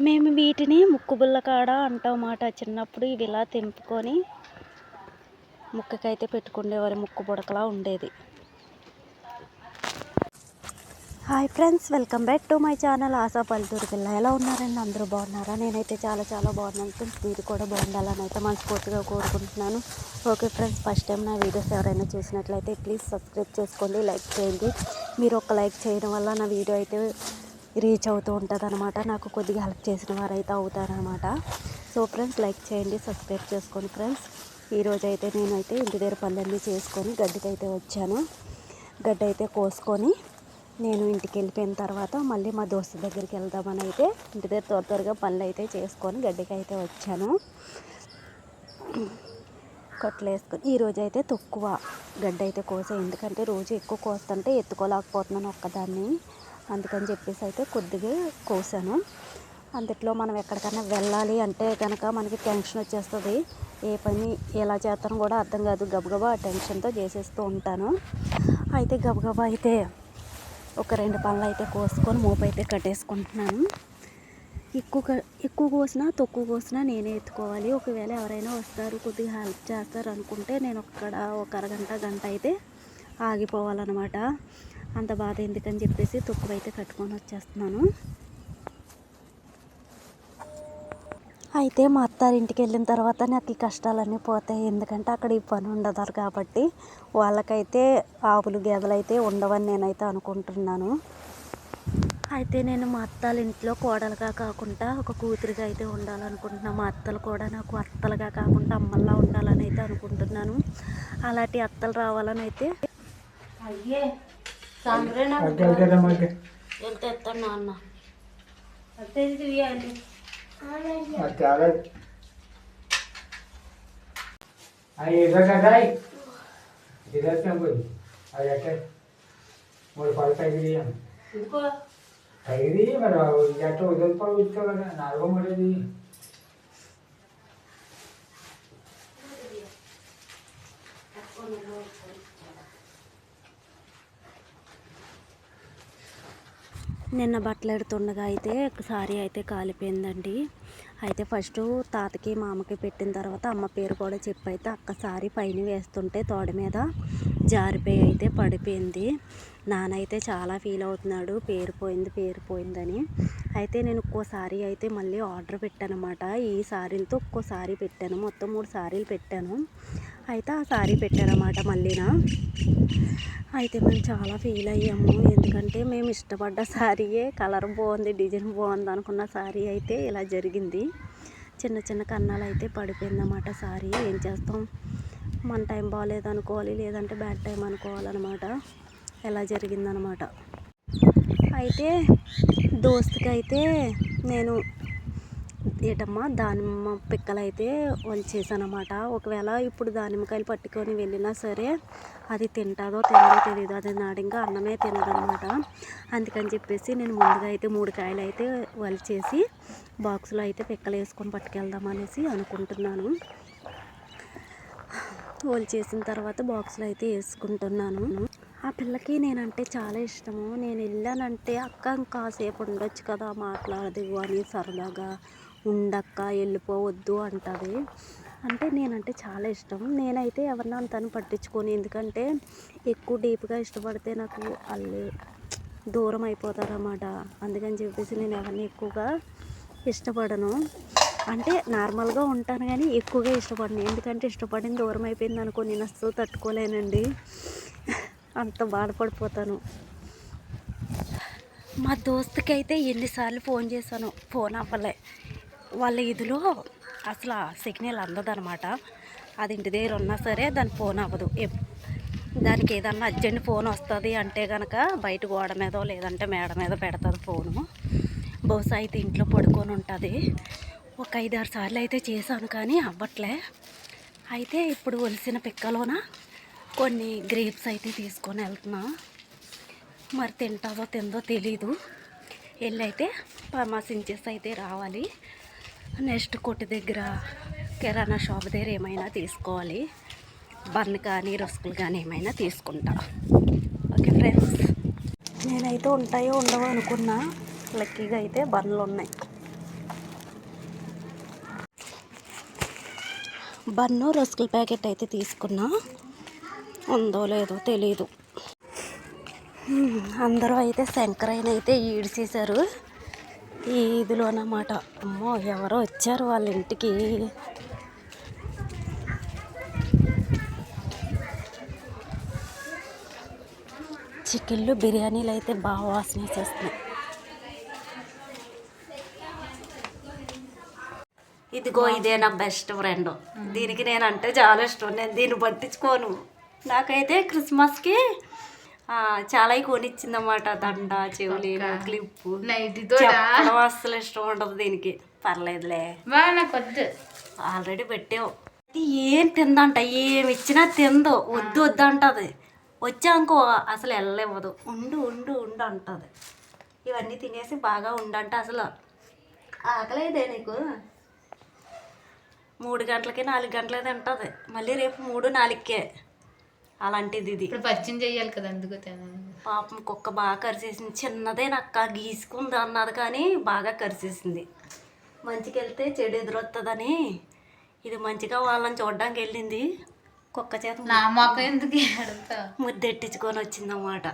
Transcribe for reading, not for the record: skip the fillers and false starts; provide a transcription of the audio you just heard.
మేము వీటిని ముక్కుబుల్ల కాడ అంటామాట. చిన్నప్పుడు ఇవి ఇలా తెంపుకొని ముక్కకైతే పెట్టుకునేవారు. ముక్కు బుడకలా ఉండేది. Hi friends, welcome back to my channel ASHA పల్లెటూరు పిల్ల. ఎలా ఉన్నారండి? అందరూ బాగున్నారా? నేనైతే చాలా బాగున్నాను ఫ్రెండ్స్. మీరు కూడా బాగుండాలని అయితే మనస్ఫూర్తిగా కోరుకుంటున్నాను. ఓకే ఫ్రెండ్స్, ఫస్ట్ టైం నా వీడియోస్ ఎవరైనా చూసినట్లయితే ప్లీజ్ సబ్స్క్రైబ్ చేసుకోండి, లైక్ చేయండి. మీరు ఒక లైక్ చేయడం వల్ల నా వీడియో అయితే రీచ్ అవుతూ ఉంటుంది అనమాట. నాకు కొద్దిగా హెల్ప్ చేసిన వారు అయితే అవుతారనమాట. సో ఫ్రెండ్స్, లైక్ చేయండి, సబ్స్క్రైబ్ చేసుకోండి ఫ్రెండ్స్. ఈరోజు అయితే నేనైతే ఇంటి దగ్గర పనులన్నీ చేసుకొని గడ్డికైతే వచ్చాను. గడ్డి అయితే కోసుకొని నేను ఇంటికి వెళ్ళిపోయిన తర్వాత మళ్ళీ మా దోస్తు దగ్గరికి వెళ్దామని అయితే ఇంటి దగ్గర త్వరగా పనులు అయితే చేసుకొని గడ్డికి అయితే వచ్చాను. కట్లు వేసుకొని ఈరోజు అయితే తక్కువ గడ్డి అయితే కోసే, ఎందుకంటే రోజు ఎక్కువ కోస్తుంటే ఎత్తుకోలేకపోతున్నాను ఒక్కదాన్ని. అందుకని చెప్పేసి అయితే కొద్దిగా కోసాను. అందుట్లో మనం ఎక్కడికైనా వెళ్ళాలి అంటే కనుక మనకి టెన్షన్ వచ్చేస్తుంది. ఏ పని ఎలా చేస్తానో కూడా అర్థం కాదు. గబగబా టెన్షన్తో చేసేస్తూ ఉంటాను. అయితే గబగబా అయితే ఒక 2 పనులు అయితే కోసుకొని మోపు అయితే కట్టేసుకుంటున్నాను. ఎక్కువ కోసినా తక్కువ కోసినా నేనే ఎత్తుకోవాలి. ఒకవేళ ఎవరైనా వస్తారు కొద్దిగా హెల్ప్ చేస్తారు అనుకుంటే నేను ఒక గంట అయితే ఆగిపోవాలన్నమాట. అంత బాధ ఎందుకని చెప్పేసి తక్కువైతే కట్టుకొని వచ్చేస్తున్నాను. అయితే మా అత్తారింటికి వెళ్ళిన తర్వాత నాకు ఈ కష్టాలన్నీ పోతాయి. ఎందుకంటే అక్కడ ఈ పని ఉండదు కాబట్టి వాళ్ళకైతే ఆవులు గేదెలు అయితే ఉండవని నేనైతే అనుకుంటున్నాను. అయితే నేను మా అత్తాల ఇంట్లో కోడలుగా కాకుండా ఒక కూతురిగా అయితే ఉండాలనుకుంటున్నాను. మా అత్తలు కూడా నాకు అత్తలుగా కాకుండా అమ్మల్లా ఉండాలని అయితే అనుకుంటున్నాను. అలాంటి అత్తలు రావాలని అయితే ఎంత ఎత్తాను నాన్న Kairi kalau jatuh udah pun itu kan naruh mana di. నిన్న బట్టలు ఎడుతుండగా అయితే సారీ అయితే కాలిపోయిందండి. అయితే ఫస్ట్ తాతకి మామకి పెట్టిన తర్వాత అమ్మ పేరు కూడా చెప్పి అయితే అక్క సారీ పైన వేస్తుంటే తోడ మీద జారిపోయి అయితే పడిపోయింది. నాన్న అయితే చాలా ఫీల్ అవుతున్నాడు, పేరుపోయిందని. అయితే నేను ఇంకో సారీ అయితే మళ్ళీ ఆర్డర్ పెట్టాను అనమాట. ఈ సారీలతో ఇంకో సారీ పెట్టాను, మొత్తం 3 సారీలు పెట్టాను. అయితే ఆ సారీ పెట్టానమాట మళ్ళీనా. అయితే మేము చాలా ఫీల్ అయ్యాము, ఎందుకంటే మేము ఇష్టపడ్డ సారీయే, కలర్ బాగుంది, డిజైన్ బాగుంది అనుకున్న సారీ అయితే ఇలా జరిగింది. చిన్న కన్నాలు అయితే పడిపోయిందన్నమాట సారీ. ఏం చేస్తాం, మన టైం బాగాలేదు అనుకోవాలి, లేదంటే బ్యాడ్ టైం అనుకోవాలన్నమాట. ఎలా జరిగిందనమాట. అయితే దోస్తుకి అయితే నేను దానిమ్మ పిక్కలు అయితే చేశానమాట. ఒకవేళ ఇప్పుడు దానిమ్మకాయలు పట్టుకొని వెళ్ళినా సరే అది తింటుందో తెలియదు. అది నాడింగా అన్నమే తినదనమాట. అందుకని చెప్పేసి నేను ముందుగా అయితే 3 కాయలు అయితే చేసి బాక్స్లో అయితే పిక్కలు వేసుకొని పట్టుకెళ్దామనేసి అనుకుంటున్నాను. చేసిన తర్వాత బాక్స్లో అయితే వేసుకుంటున్నాను. ఆ పిల్లకి నేనంటే చాలా ఇష్టము. నేను వెళ్ళానంటే అక్క కాసేపు ఉండొచ్చు కదా, మాట్లాడదు అని సరదాగా ఉండక్క వెళ్ళిపోవద్దు అంటుంది. అంటే నేనంటే చాలా ఇష్టం. నేనైతే ఎవరిని అంతను పట్టించుకొని, ఎందుకంటే ఎక్కువ డీప్గా ఇష్టపడితే నాకు వాళ్ళు దూరం అయిపోతారన్నమాట. అందుకని చెప్పేసి నేను ఎవరిని ఎక్కువగా ఇష్టపడను. అంటే నార్మల్గా ఉంటాను కానీ ఎక్కువగా ఇష్టపడను. ఎందుకంటే ఇష్టపడిన దూరం అయిపోయింది అనుకో, నేను అస్సలు తట్టుకోలేనండి, అంత బాధపడిపోతాను. మా దోస్తుకి అయితే ఎన్నిసార్లు ఫోన్ చేశాను, ఫోన్ అవ్వలే. వాళ్ళ ఇదిలో అసలు సిగ్నల్ అందదనమాట. అది ఇంటి దగ్గర ఉన్నా సరే దాని ఫోన్ అవ్వదు. దానికి ఏదన్నా అర్జెంట్ ఫోన్ వస్తుంది అంటే కనుక బయట గోడ మీదో లేదంటే మేడ మీద పెడుతుంది ఫోను. బహుశా అయితే ఇంట్లో పడుకొని ఉంటుంది. ఒక 5-6 సార్లు అయితే చేశాను కానీ అవ్వట్లే. అయితే ఇప్పుడు ఒలిసిన పిక్కలోన కొన్ని గ్రేప్స్ అయితే తీసుకొని వెళ్తున్నా. మరి తింటుందో తిందో తెలీదు. వెళ్ళి అయితే పరామర్శించేసి అయితే రావాలి. నెక్స్ట్ కొట్టు దగ్గర కిరాణా షాప్ దగ్గర ఏమైనా తీసుకోవాలి. బన్ కానీ రస్కులు కానీ ఏమైనా తీసుకుంటా. ఓకే ఫ్రెండ్స్, నేనైతే ఉంటాయో ఉండవో అనుకున్నా. లక్కీగా అయితే బన్నులు ఉన్నాయి. బన్ను రస్కుల ప్యాకెట్ అయితే తీసుకున్నా, ఉందో లేదో తెలీదు. అందరూ అయితే శంకరయ్యన అయితే ఈడ్చేశారు ఈ ఇదిలో అన్నమాట. అమ్మో ఎవరో వచ్చారు వాళ్ళ ఇంటికి. చికెన్లు బిర్యానీలు అయితే బాగా వాసన వేసేస్తున్నాయి. ఇదిగో ఇదే నా బెస్ట్ ఫ్రెండ్. దీనికి నేనంటే చాలా ఇష్టం. నేను దీన్ని పట్టించుకోను. నాకైతే క్రిస్మస్కి చాలా కొనిచ్చిందన్నమాట. దండ, చెవులీలు, క్లిప్పు. చెప్పడం అస్సలు ఇష్టం ఉండదు దీనికి. పర్లేదులే, ఆల్రెడీ పెట్టావు. ఏం తిందంట, ఏమి ఇచ్చినా తిందో. వద్దు వద్దు అంటది. వచ్చానుకో అసలు వెళ్ళలేవదు. ఉండు ఉండు ఉండు అంటది. ఇవన్నీ తినేసి బాగా ఉండంట. అసలు ఆకలేదే నీకు? 3 గంటలకి 4 గంటలకి తింటుంది. మళ్ళీ రేపు 3, 4కే. అలాంటిది ఇది. ఇప్పుడు పరిచయం చేయాలి కదా, అందుకు పాపం కుక్క బాగా కరిచేసింది. చిన్నదే నక్క గీసుకుంది అన్నది కానీ బాగా కరిచేసింది. మంచికి వెళ్తే చెడు ఎదురొస్తుందని ఇది మంచిగా వాళ్ళని చూడడానికి వెళ్ళింది. కుక్క చేత నా మొక్క ఎందుకు ముద్దెట్టించుకొని వచ్చిందన్నమాట.